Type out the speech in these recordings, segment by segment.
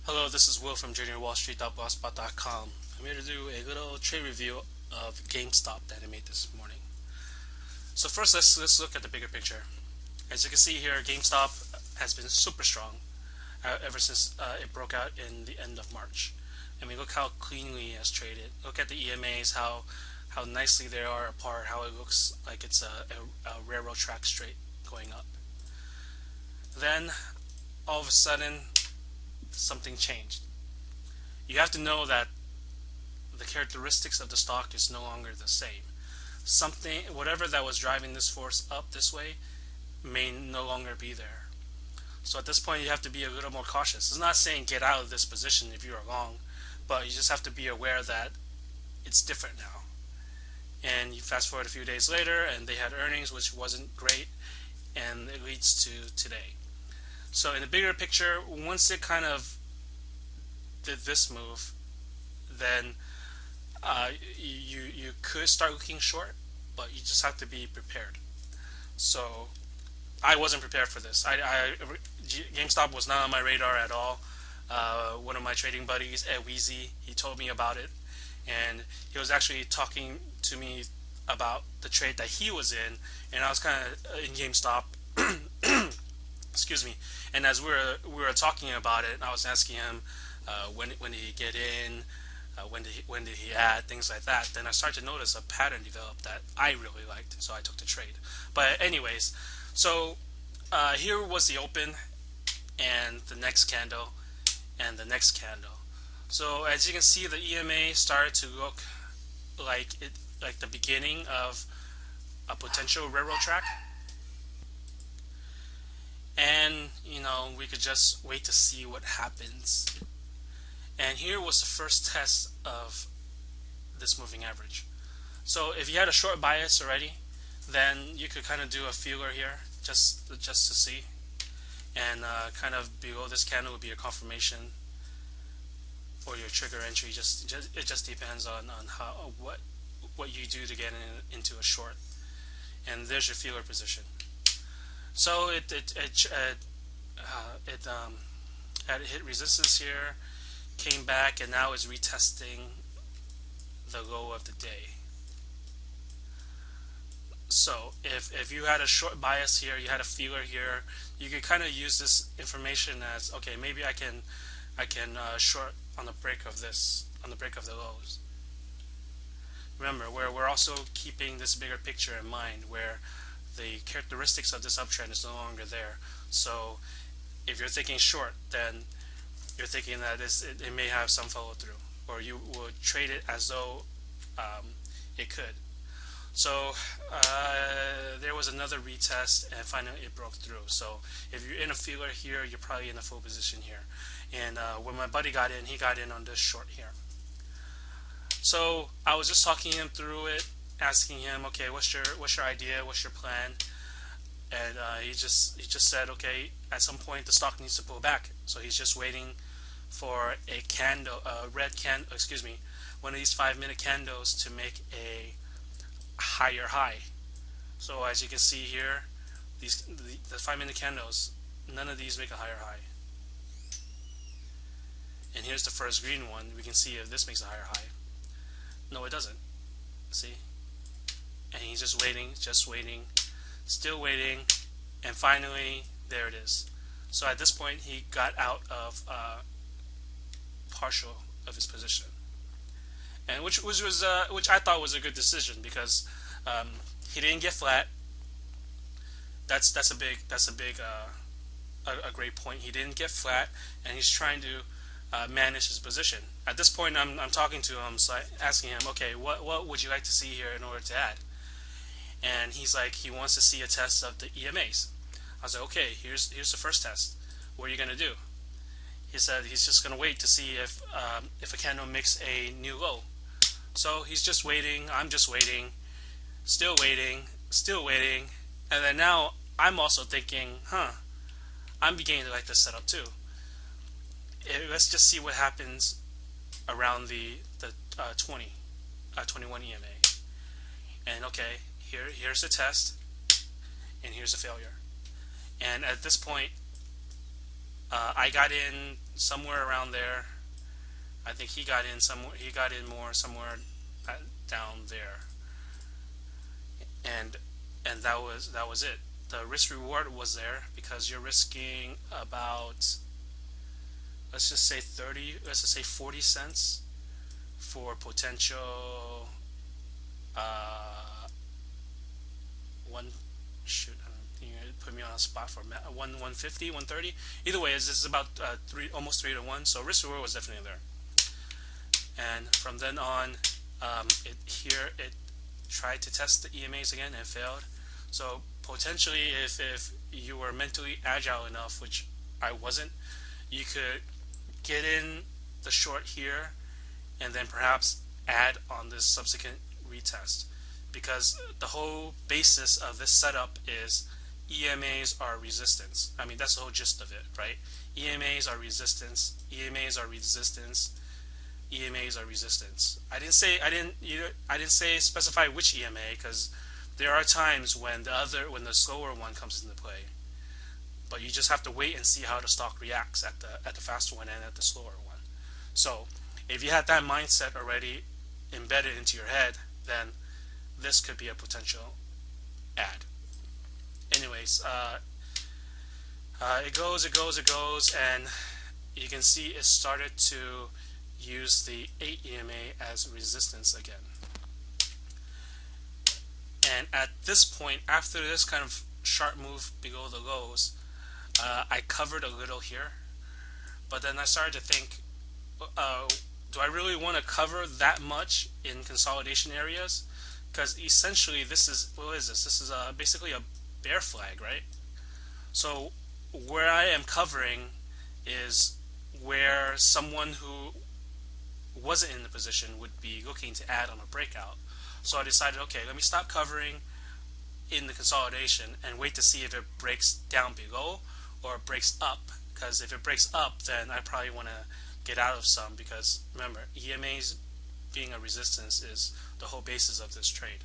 Hello, this is Will from JuniorWallStreet.blogspot.com. I'm here to do a little trade review of GameStop that I made this morning. So first, let's look at the bigger picture. As you can see here, GameStop has been super strong ever since it broke out in the end of March. I mean, look how cleanly it has traded. Look at the EMAs, how nicely they are apart, how it looks like it's a railroad track straight going up. Then, all of a sudden, something changed. You have to know that the characteristics of the stock is no longer the same. Whatever that was driving this force up this way may no longer be there. So at this point, you have to be a little more cautious. It's not saying get out of this position if you are long, but you just have to be aware that it's different now. And you fast forward a few days later, and they had earnings, which wasn't great, and it leads to today. So in the bigger picture, once it kind of did this move, then you could start looking short, but you just have to be prepared. So I wasn't prepared for this. GameStop was not on my radar at all. One of my trading buddies, Edwheezy, he told me about it, and he was actually talking to me about the trade that he was in, and I was kind of in GameStop. Excuse me. And as we were talking about it, I was asking him when did he get in, when did he add, things like that. Then I started to notice a pattern develop that I really liked, so I took the trade. But anyways, so here was the open, and the next candle, and the next candle. So as you can see, the EMA started to look like the beginning of a potential railroad track. And we could just wait to see what happens. And here was the first test of this moving average. So if you had a short bias already, then you could kind of do a feeler here just to see, and kind of below this candle would be a confirmation or your trigger entry. It just depends on how what you do to get into a short. And there's your feeler position. So it had hit resistance here, came back, and now is retesting the low of the day. So if you had a short bias here, you had a feeler here, you could kind of use this information as, okay, maybe I can short on the break of the lows. Remember, we're also keeping this bigger picture in mind, where the characteristics of this uptrend is no longer there. So if you're thinking short, then you're thinking that it may have some follow through, or you would trade it as though it could. So there was another retest, and finally it broke through. So if you're in a feeler here, you're probably in a full position here. And when my buddy got in, he got in on this short here. So I was just talking him through it, asking him, okay, what's your idea, what's your plan? And he just said, okay, at some point the stock needs to pull back, so he's just waiting for a candle, one of these 5-minute candles to make a higher high. So as you can see here, the 5-minute candles, none of these make a higher high. And here's the first green one. We can see if this makes a higher high. No, it doesn't. See? And he's just waiting, still waiting, and finally there it is. So at this point he got out of partial of his position, and which I thought was a good decision, because he didn't get flat. That's a great point. He didn't get flat, and he's trying to manage his position. At this point, I'm talking to him, so asking him, okay, what would you like to see here in order to add? And he's like, he wants to see a test of the EMAs. I was like, okay, here's the first test. What are you gonna do? He said he's just gonna wait to see if a candle makes a new low. So he's just waiting. I'm just waiting, still waiting, and then now I'm also thinking, I'm beginning to like this setup too. Let's just see what happens around the 21 EMA. And okay, here's the test, and here's a failure. And at this point, I got in somewhere around there. I think he got in somewhere. He got in more somewhere down there, and that was it. The risk reward was there because you're risking about, let's just say 30, let's just say 40 cents for potential uh, one shoot. You put me on a spot for 150, 130. Either way, this is about almost 3 to 1. So risk reward was definitely there. And from then on, it tried to test the EMAs again and failed. So potentially, if you were mentally agile enough, which I wasn't, you could get in the short here and then perhaps add on this subsequent retest, because the whole basis of this setup is EMAs are resistance. I mean, that's the whole gist of it, right? EMAs are resistance. EMAs are resistance. EMAs are resistance. I didn't say specify which EMA, because there are times when the slower one comes into play. But you just have to wait and see how the stock reacts at the faster one and at the slower one. So if you had that mindset already embedded into your head, then this could be a potential add. Anyways, it goes, and you can see it started to use the 8 EMA as resistance again. And at this point, after this kind of sharp move below the lows, I covered a little here, but then I started to think, do I really want to cover that much in consolidation areas? Because essentially, this is, what is this? This is basically a bear flag, right? So where I am covering is where someone who wasn't in the position would be looking to add on a breakout. So I decided, okay, let me stop covering in the consolidation and wait to see if it breaks down below or it breaks up. Because if it breaks up, then I probably want to get out of some, because remember, EMAs being a resistance is the whole basis of this trade.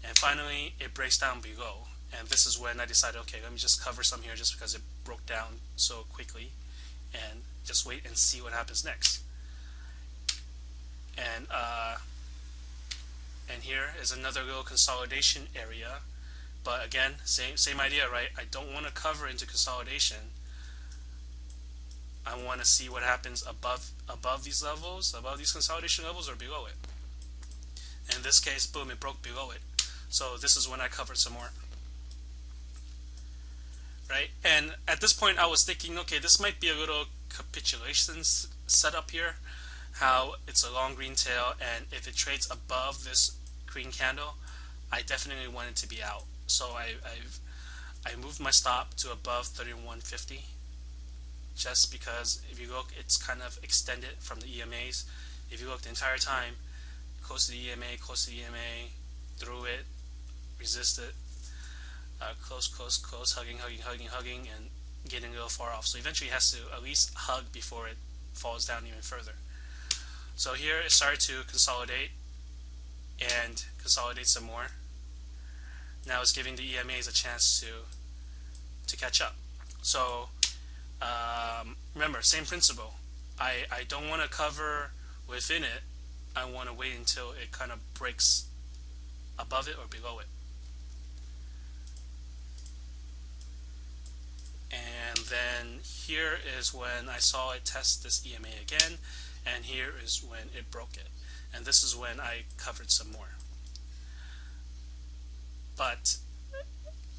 And finally, it breaks down below, and this is when I decided, okay, let me just cover some here just because it broke down so quickly, and just wait and see what happens next. And here is another little consolidation area, but again, same idea, right? I don't want to cover into consolidation. I want to see what happens above these levels, above these consolidation levels, or below it. And in this case, boom, it broke below it. So this is when I covered some more. Right? And at this point I was thinking, okay, this might be a little capitulation setup here, how it's a long green tail, and if it trades above this green candle, I definitely want it to be out. So I moved my stop to above 3150, just because if you look, it's kind of extended from the EMAs. If you look the entire time, close to the EMA, close to the EMA, through it, resist it, close, hugging, and getting a little far off. So eventually it has to at least hug before it falls down even further. So here it started to consolidate and consolidate some more. Now it's giving the EMAs a chance to catch up. So remember, same principle. I don't want to cover within it. I want to wait until it kind of breaks above it or below it. And then here is when I saw it test this EMA again, and here is when it broke it. And this is when I covered some more. But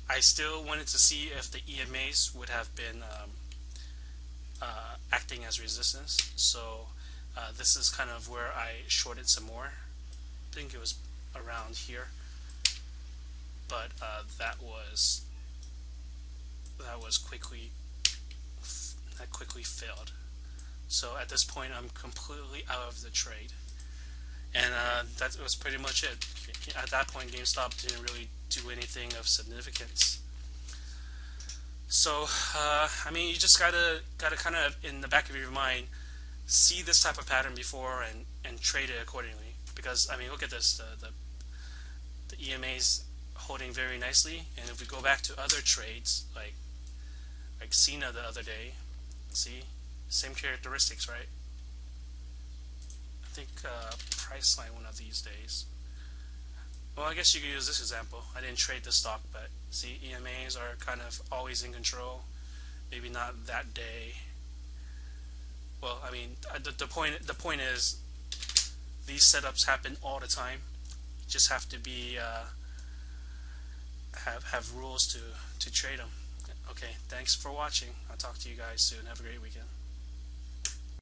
I still wanted to see if the EMAs would have been acting as resistance. So this is kind of where I shorted some more. I think it was around here, but that quickly failed. So at this point, I'm completely out of the trade, and that was pretty much it. At that point, GameStop didn't really do anything of significance. So I mean, you just gotta kind of, in the back of your mind, see this type of pattern before and trade it accordingly. Because I mean, look at this, the EMA's holding very nicely, and if we go back to other trades like Cena the other day, see, Same characteristics, right? I think price line one of these days. Well, I guess you could use this example. I didn't trade the stock, but see, EMAs are kind of always in control. Maybe not that day. Well, I mean, the point is, these setups happen all the time. You just have to be have rules to trade them. Okay, thanks for watching. I'll talk to you guys soon. Have a great weekend.